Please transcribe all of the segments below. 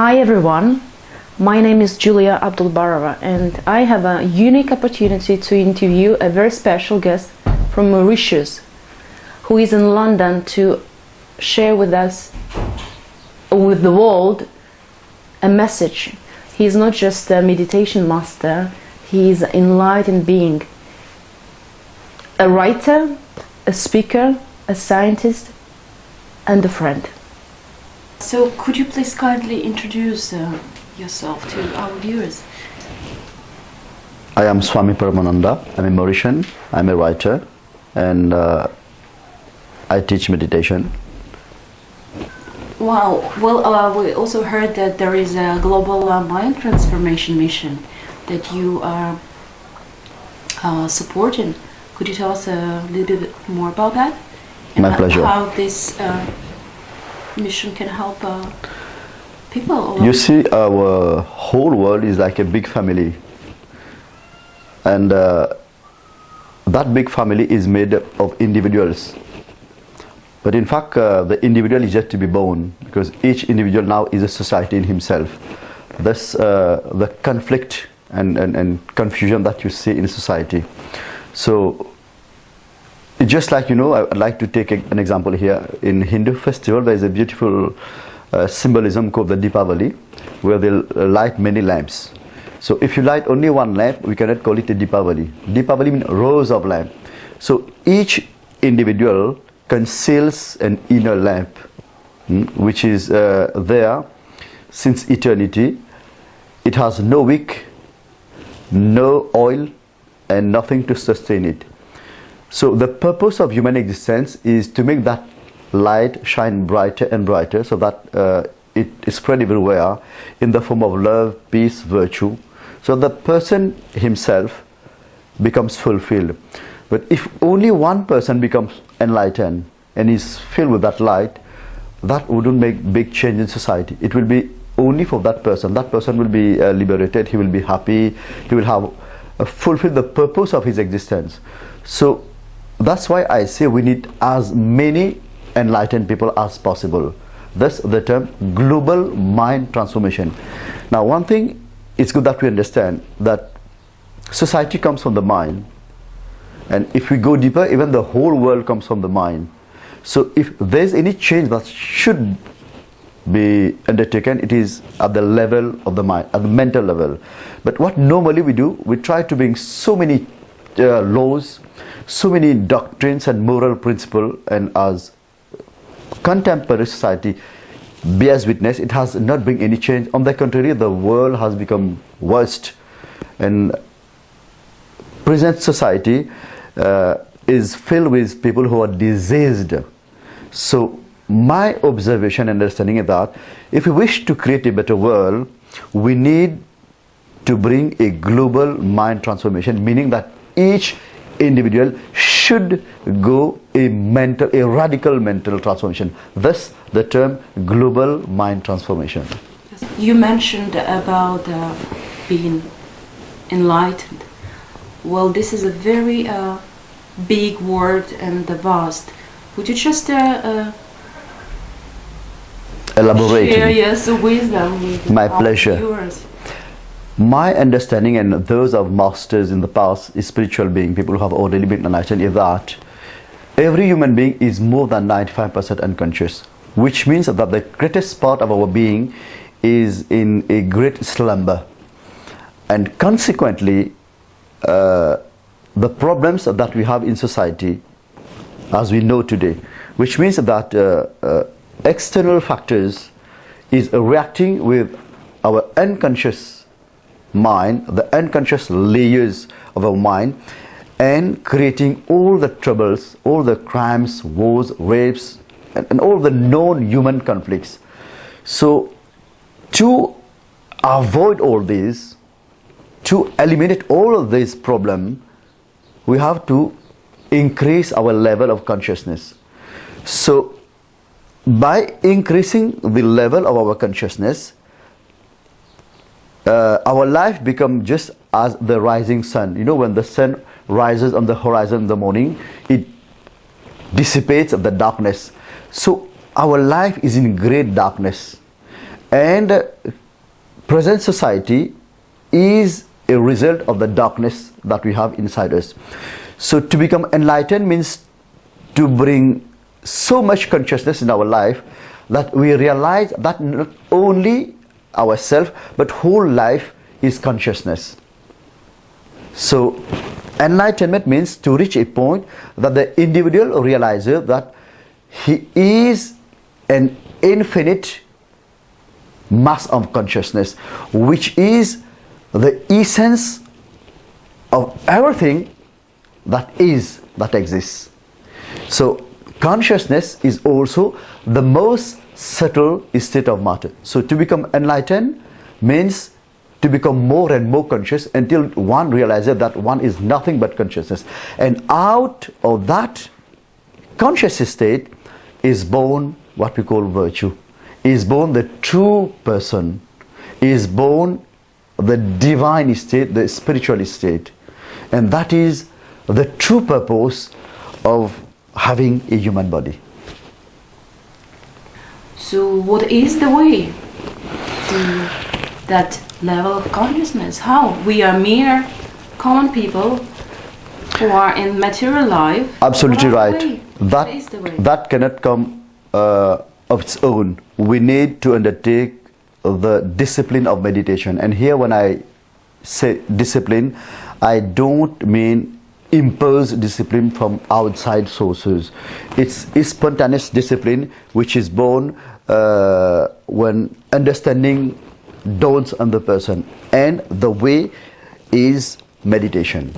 Hi everyone, my name is Julia Abdulbarova and I have a unique opportunity to interview a very special guest from Mauritius who is in London to share with us, with the world, a message. He is not just a meditation master, he is an enlightened being, a writer, a speaker, a scientist and a friend. So could you please kindly introduce yourself to our viewers? I am Swami Paramananda. I'm a Mauritian. I'm a writer and I teach meditation. Wow. Well, we also heard that there is a global mind transformation mission that you are supporting. Could you tell us a little bit more about that? And My pleasure. How this mission can help people? You see, our whole world is like a big family, and that big family is made up of individuals. But in fact, the individual is yet to be born, because each individual now is a society in himself. That's the conflict and confusion that you see in society. So it's just like, I'd like to take an example here. In Hindu festival, there is a beautiful symbolism called the Deepavali, where they light many lamps. So if you light only one lamp, we cannot call it a Deepavali. Deepavali means rows of lamps. So each individual conceals an inner lamp, which is there since eternity. It has no wick, no oil, and nothing to sustain it. So the purpose of human existence is to make that light shine brighter and brighter, so that it is spread everywhere in the form of love, peace, virtue. So the person himself becomes fulfilled. But if only one person becomes enlightened and is filled with that light, that wouldn't make big change in society. It will be only for that person. That person will be liberated, he will be happy, he will have fulfilled the purpose of his existence. So that's why I say we need as many enlightened people as possible. Thus the term global mind transformation. Now one thing, it's good that we understand that society comes from the mind, and if we go deeper, even the whole world comes from the mind. So if there's any change that should be undertaken, it is at the level of the mind, at the mental level. But what normally we do, we try to bring so many laws, so many doctrines and moral principles, and as contemporary society bears witness, it has not bring any change. On the contrary, the world has become worst, and present society is filled with people who are diseased. So my observation and understanding is that if we wish to create a better world, we need to bring a global mind transformation, meaning that each individual should go a radical mental transformation. Thus the term global mind transformation. You mentioned about being enlightened. Well, this is a very big word and vast. Would you just elaborate? Share yes, wisdom with My our pleasure. viewers? My understanding, and those of masters in the past, spiritual beings, people who have already been enlightened, is that every human being is more than 95% unconscious, which means that the greatest part of our being is in a great slumber. And consequently, the problems that we have in society, as we know today, which means that external factors is reacting with our unconscious mind, the unconscious layers of our mind, and creating all the troubles, all the crimes, wars, rapes, and all the known human conflicts. So to avoid all this, to eliminate all of this problem, we have to increase our level of consciousness. So by increasing the level of our consciousness, our life becomes just as the rising sun. When the sun rises on the horizon in the morning, it dissipates the darkness. So our life is in great darkness, And present society is a result of the darkness that we have inside us. So to become enlightened means to bring so much consciousness in our life that we realize that not only ourselves but whole life is consciousness. So enlightenment means to reach a point that the individual realizes that he is an infinite mass of consciousness, which is the essence of everything that exists. So consciousness is also the most subtle state of matter. So to become enlightened means to become more and more conscious until one realizes that one is nothing but consciousness. And out of that conscious state is born what we call virtue, is born the true person, is born the divine state, the spiritual state. And that is the true purpose of having a human body. So what is the way to that level of consciousness? How? We are mere common people who are in material life. Absolutely right. What is the way? That cannot come of its own. We need to undertake the discipline of meditation. And here when I say discipline, I don't mean impose discipline from outside sources. It's spontaneous discipline which is born when understanding dawns on the person. And the way is meditation.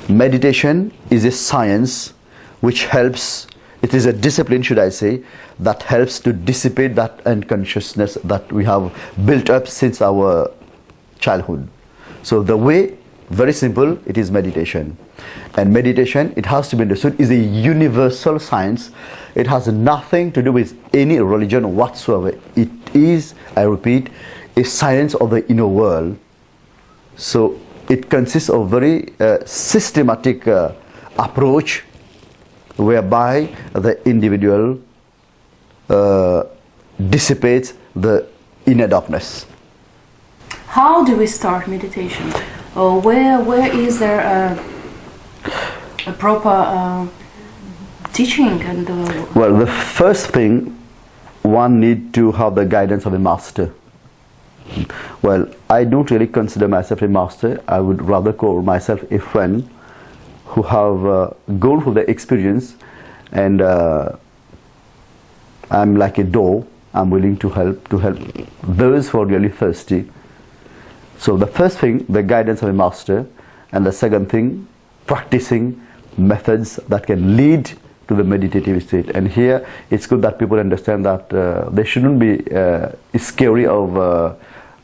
Meditation is a science which helps, it is a discipline, should I say, that helps to dissipate that unconsciousness that we have built up since our childhood. So the way, very simple, it is meditation. And meditation, it has to be understood, is a universal science. It has nothing to do with any religion whatsoever. It is, I repeat, a science of the inner world. So it consists of very systematic approach whereby the individual dissipates the inner darkness. How do we start meditation? Or where is there a proper teaching? And well, the first thing, one need to have the guidance of a master. Well, I don't really consider myself a master. I would rather call myself a friend who have gone through the experience, and I'm like a door. I'm willing to help those who are really thirsty. So the first thing, the guidance of a master, and the second thing, practicing methods that can lead to the meditative state. And here it's good that people understand that they shouldn't be scary of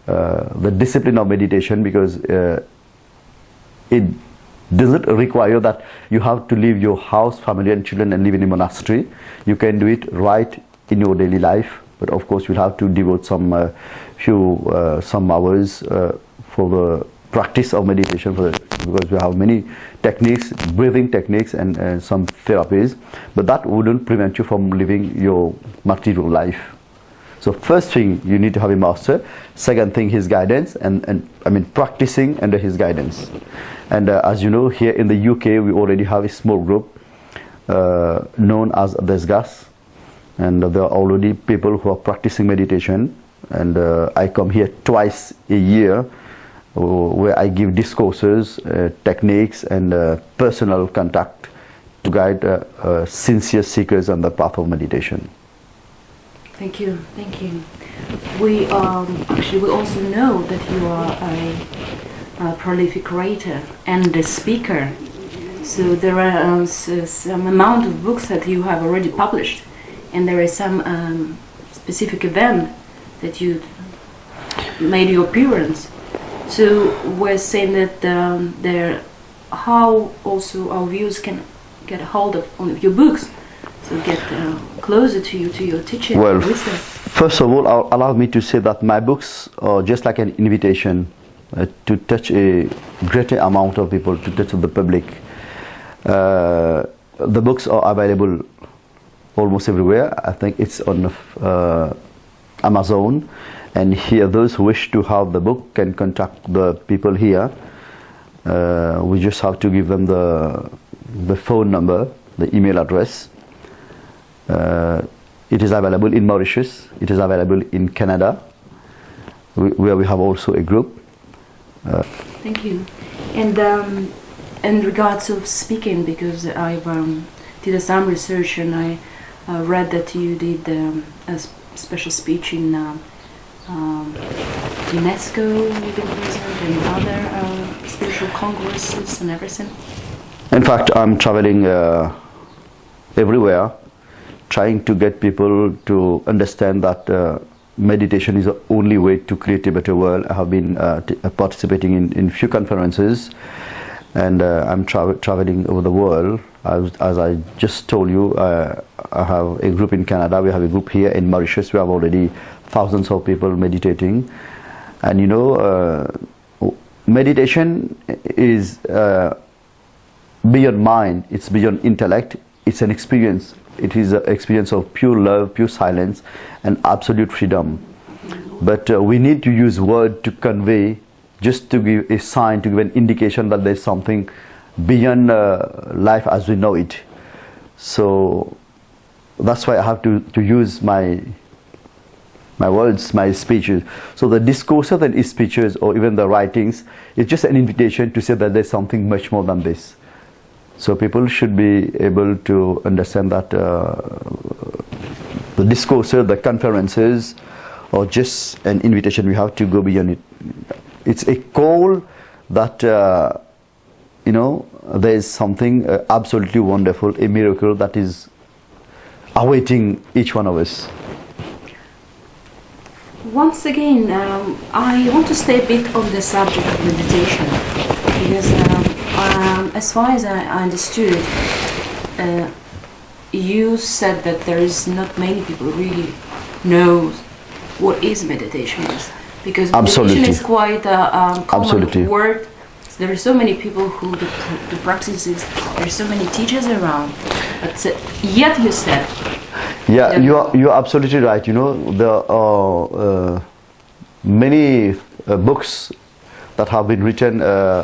the discipline of meditation, because it doesn't require that you have to leave your house, family and children and live in a monastery. You can do it right in your daily life, but of course you'll have to devote some hours for the practice of meditation, because we have many techniques, breathing techniques and some therapies, but that wouldn't prevent you from living your material life. So first thing, you need to have a master. Second thing, his guidance, and I mean practicing under his guidance. And as you know, here in the UK we already have a small group known as Desgas, and there are already people who are practicing meditation. And I come here twice a year, where I give discourses, techniques and personal contact to guide sincere seekers on the path of meditation. Thank you. We actually we also know that you are a prolific writer and a speaker. So there are some amount of books that you have already published, and there is some specific event that you made your appearance. So we're saying that there, how also our viewers can get a hold of your books, so get closer to you, to your teaching. Well, first of all, allow me to say that my books are just like an invitation to touch a greater amount of people, to touch the public. The books are available almost everywhere. I think it's on Amazon, and here those who wish to have the book can contact the people here. We just have to give them the phone number, the email address. It is available in Mauritius, it is available in Canada, where we have also a group. Thank you. And in regards of speaking, because I did some research and I read that you did a special speech in UNESCO, you've been present, and other spiritual congresses and everything. In fact, I'm traveling everywhere, trying to get people to understand that meditation is the only way to create a better world. I have been participating in few conferences, and I'm traveling over the world. As I just told you, I have a group in Canada, we have a group here in Mauritius. We have already thousands of people meditating. And you know, meditation is beyond mind, it's beyond intellect, it's an experience. It is an experience of pure love, pure silence, and absolute freedom. But we need to use words to convey, just to give a sign, to give an indication that there's something beyond life as we know it. So that's why I have to use my words, my speeches. So the discourses and speeches, or even the writings, is just an invitation to say that there's something much more than this. So people should be able to understand that the discourses, the conferences, or just an invitation. We have to go beyond it. It's a call that you know, there is something absolutely wonderful, a miracle that is awaiting each one of us. Once again, I want to stay a bit on the subject of meditation, because as far as I understood, you said that there is not many people really know what is meditation, because meditation is quite a common word. There are so many people who do practices. There are so many teachers around, but yet you said. Yeah, you are absolutely right. You know, there are many books that have been written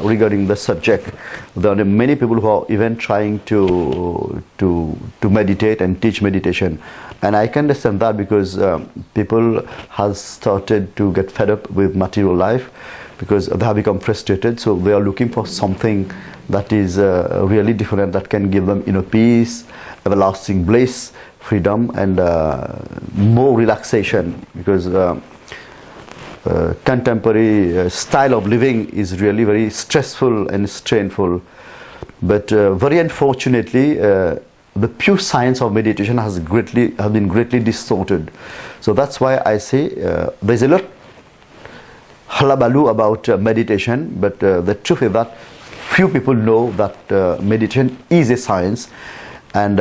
regarding the subject. There are many people who are even trying to meditate and teach meditation, and I can understand that, because people have started to get fed up with material life, because they have become frustrated. So they are looking for something that is really different, that can give them inner peace, everlasting bliss, freedom, and more relaxation, because contemporary style of living is really very stressful and strainful. But very unfortunately, the pure science of meditation has been greatly distorted. So that's why I say there's a lot hullabaloo about meditation, but the truth is that few people know that meditation is a science, and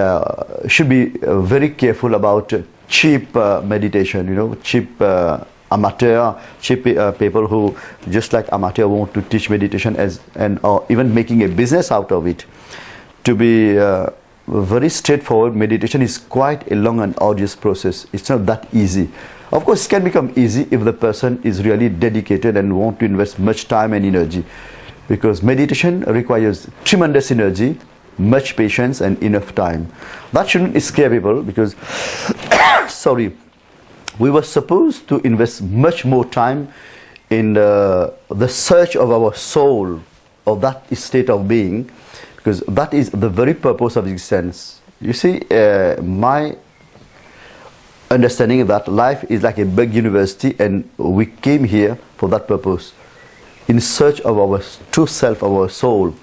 should be very careful about cheap meditation. You know, cheap amateur, cheap people who just like amateur want to teach meditation or even making a business out of it. To be very straightforward, meditation is quite a long and arduous process. It's not that easy. Of course, it can become easy if the person is really dedicated and want to invest much time and energy, because meditation requires tremendous energy, much patience, and enough time. That shouldn't scare people, because sorry, we were supposed to invest much more time in the search of our soul, of that state of being, because that is the very purpose of existence. You see, my understanding that life is like a big university, and we came here for that purpose, in search of our true self, our soul.